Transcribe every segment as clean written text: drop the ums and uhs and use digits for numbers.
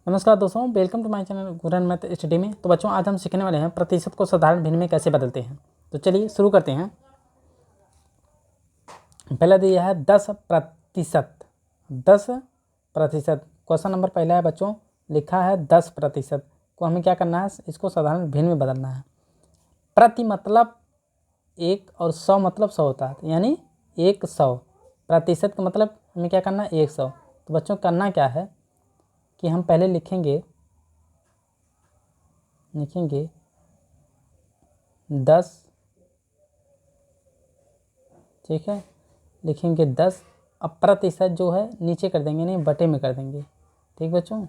नमस्कार दोस्तों, welcome to my channel गुरन मैथ स्टडी में। तो बच्चों, आज हम सीखने वाले हैं प्रतिशत को साधारण भिन्न में कैसे बदलते हैं। तो चलिए शुरू करते हैं। पहला दिया है 10%। 10%। क्वेश्चन नंबर पहला है बच्चों, लिखा है 10% को हमें क्या करना है, इसको साधारण भिन्न में बदलना है। प्रति मतलब 1 और 100 मतलब 100 होता है, यानी 100। प्रतिशत का मतलब हमें क्या करना है, 100। तो बच्चों करना क्या है कि हम पहले लिखेंगे 10, ठीक है, लिखेंगे 10। अब प्रतिशत जो है नीचे कर देंगे, नहीं बटे में कर देंगे, ठीक बच्चों,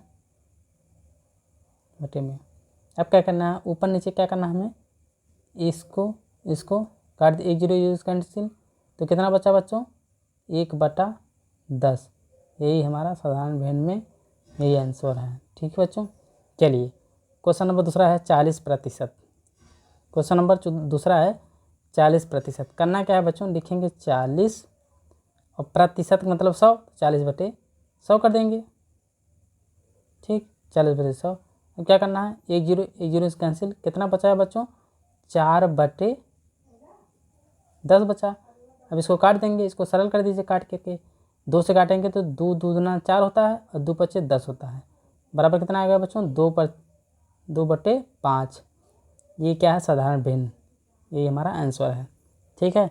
बटे में। अब क्या करना है, ऊपर नीचे क्या करना है हमें, इसको काट दे, 1 0 यूज कैंसिल, तो कितना बचा बच्चों, 1/10। यही हमारा साधारण भिन्न में यही आंसर है, ठीक है बच्चों। चलिए क्वेश्चन नंबर दूसरा है 40%। क्वेश्चन नंबर दूसरा है 40%। करना क्या है बच्चों, लिखेंगे 40 और प्रतिशत मतलब 100, 40/100 कर देंगे, ठीक, 40/100। अब क्या करना है, 1 0 से कैंसिल, कितना बचा है बच्चों, 4/10 बचा। अब इसको काट देंगे, इसको सरल कर दीजिए, काट के 2 से काटेंगे तो 2 दूना 4 होता है और 2 × 5 = 10 होता है, बराबर कितना आ गया बच्चों, 2/5। ये क्या है, साधारण भिन्न, ये हमारा आंसर है, ठीक है।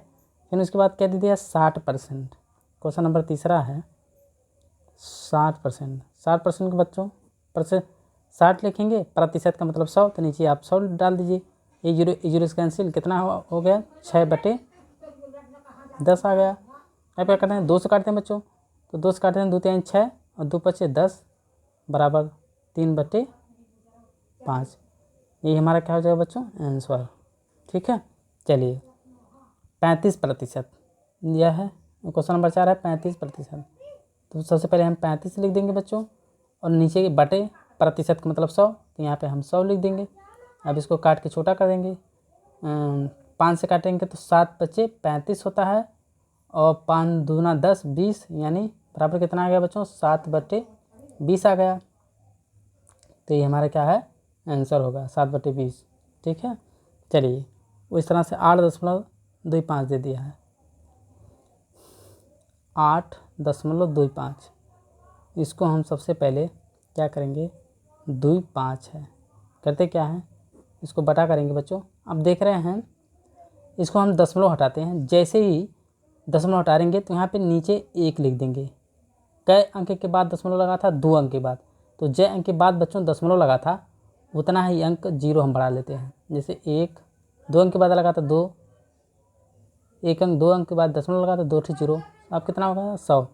फिर उसके बाद क्या दे दिया, 60%। क्वेश्चन नंबर तीसरा है 60%। 60% के बच्चों, 60 लिखेंगे, प्रतिशत का मतलब 100, तो नीचे आप 100 डाल दीजिए। 1 0 से कैंसिल, कितना हो गया, 6/10 आ गया। अब क्या करते हैं, 2 से काटते हैं बच्चों, तो 2 से काटते हैं, 2 3 6 और 2 × 5 = 10, बराबर 3/5। ये हमारा क्या हो जाएगा बच्चों, आंसर, ठीक है। चलिए 35% यह है, क्वेश्चन नंबर 4 है 35%। तो सबसे पहले हम 35 लिख देंगे बच्चों, और नीचे के बटे प्रतिशत का मतलब 100, तो यहाँ पे हम 100 लिख देंगे। अब इसको काट के छोटा कर देंगे, 5 से काटेंगे तो 7 बचे 35 होता है, और 5 दूना 10 20, यानी बराबर कितना आ गया बच्चों, 7/20 आ गया। तो ये हमारा क्या है, आंसर होगा 7/20, ठीक है। चलिए उस तरह से 8.25 दे दिया है, 8.25। इसको हम सबसे पहले क्या करेंगे, 25 है, करते क्या है, इसको बटा करेंगे बच्चों। अब देख रहे हैं, इसको हम दशमलव हटाते हैं, जैसे ही दशमलव हटाएंगे तो यहाँ पे नीचे 1 लिख देंगे। कै अंक के बाद दशमलव लगा था, 2 अंक के बाद, तो जय अंक के बाद बच्चों दशमलव लगा था उतना ही अंक 0 हम बढ़ा लेते हैं। जैसे 1, 2 अंक के बाद लगा था 2, 1 अंक, 2 अंक के बाद दशमलव लगा था, 2 ठी 0, अब कितना होगा, 100।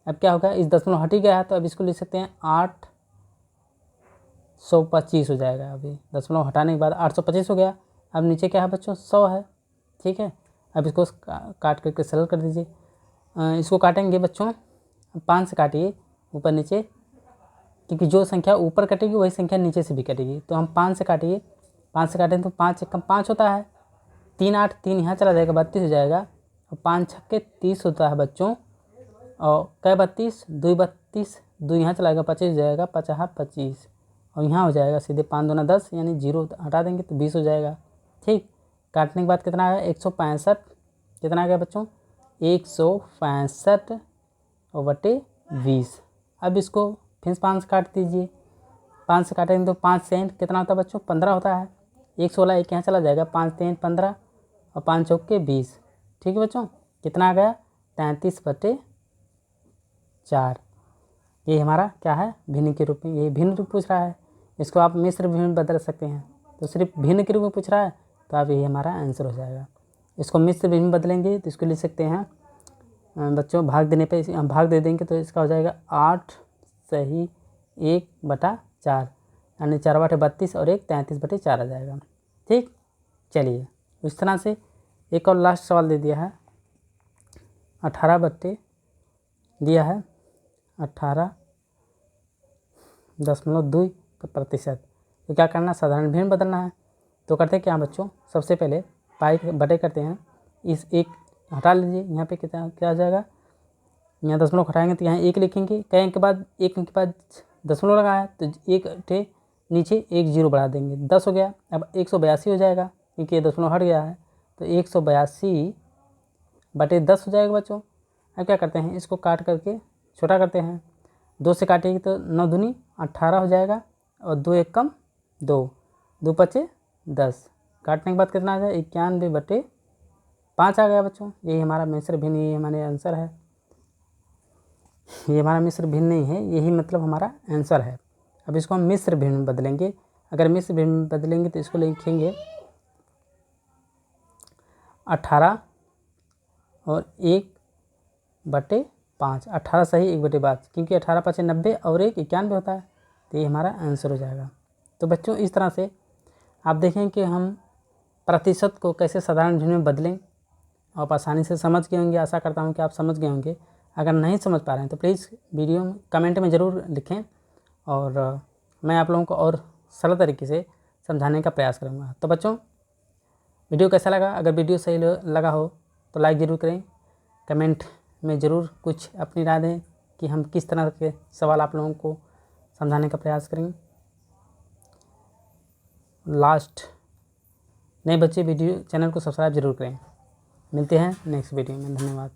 अब क्या होगा, इस दशमलव हट ही गया है, तो अब इसको लिख सकते हैं 825 हो जाएगा। अभी दशमलव हटाने के बाद 825 हो गया। अब नीचे क्या है बच्चों, 100 है, ठीक है। अब इसको काट करके सरल कर दीजिए। इसको काटेंगे बच्चों, 5 से काटिए ऊपर नीचे, क्योंकि जो संख्या ऊपर कटेगी वही संख्या नीचे से भी कटेगी। तो हम 5 से काटिए, 5 से काटें तो 5 × 5 होता है, 3 8 3 यहाँ चला जाएगा, 32 हो जाएगा, और 5 × 6 = 30 होता है बच्चों, और कै 32, 2 32, 2 यहाँ चलाएगा, 25 हो जाएगा, 50 25, और यहाँ हो जाएगा सीधे 5 दूना 10, यानी 0 हटा देंगे तो 20 हो जाएगा, ठीक। काटने के बाद कितना आया, 165, कितना आ गया बच्चों, 165/20। अब इसको फिर 5 से काट दीजिए, 5 से काटेंगे तो 5 से कितना होता है बच्चों, 15 होता है, 116, 1 यहाँ चला जाएगा, 5 3 15, और 5 चौके 20, ठीक है बच्चों। कितना आ गया, 33/4। ये हमारा क्या है, भिन्न के रूप में, ये भिन्न रूप पूछ रहा है, इसको आप मिश्र भिन्न बदल सकते हैं। तो सिर्फ भिन्न के रूप में पूछ रहा है, तो आप यही हमारा आंसर हो जाएगा। इसको मिश्र भिन्न बदलेंगे तो इसको लिख सकते हैं बच्चों, भाग देने पे हम भाग दे देंगे तो इसका हो जाएगा 8 सही 1/4, यानी 4/32 और 1 33/4 आ जाएगा, ठीक। चलिए इस तरह से एक और लास्ट सवाल दे दिया है, 18 दिया है 18.2%। तो क्या करना है, साधारण भिन्न बदलना है। तो करते क्या बच्चों, सबसे पहले पाई बटे करते हैं, इस 1 हटा लीजिए, यहाँ पे कितना क्या आ जाएगा, यहाँ दशमलव हटाएंगे तो यहाँ 1 लिखेंगे, कई अंक के बाद 1 अंक के बाद दशमलव लगा है तो एक टे नीचे एक जीरो बढ़ा देंगे, 10 हो गया। अब 182 हो जाएगा क्योंकि ये दशमलव हट गया है, तो 182/10 हो जाएगा बच्चों। अब क्या करते हैं, इसको काट करके छोटा करते हैं, 2 से काटेंगे तो 9 दूनी 18 हो जाएगा, और 2 एक कम 2, 2 पचे 10, काटने के बाद कितना आ जाएगा 91/5 आ गया बच्चों। यही हमारा मिश्र भिन्न, यही हमारे आंसर है। ये हमारा मिश्र भिन्न नहीं है, यही मतलब हमारा आंसर है। अब इसको हम मिश्र भिन्न में बदलेंगे। अगर मिश्र भिन्न में बदलेंगे तो इसको लिखेंगे 18 और 1/5, 18 सही 1/5, क्योंकि 18 5 90 और 1 91 होता है, तो ये हमारा आंसर हो जाएगा। तो बच्चों इस तरह से आप देखें कि हम प्रतिशत को कैसे साधारण भिन्न में बदलें। आप आसानी से समझ गए होंगे, आशा करता हूँ कि आप समझ गए होंगे। अगर नहीं समझ पा रहे हैं तो प्लीज़ वीडियो में कमेंट में ज़रूर लिखें, और मैं आप लोगों को और सरल तरीके से समझाने का प्रयास करूँगा। तो बच्चों वीडियो कैसा लगा? अगर वीडियो सही लगा हो तो लाइक ज़रूर करें, कमेंट में ज़रूर कुछ अपनी राय दें कि हम किस तरह के सवाल आप लोगों को समझाने का प्रयास करेंगे। लास्ट नए बच्चे वीडियो चैनल को सब्सक्राइब ज़रूर करें। मिलते हैं नेक्स्ट वीडियो में, धन्यवाद।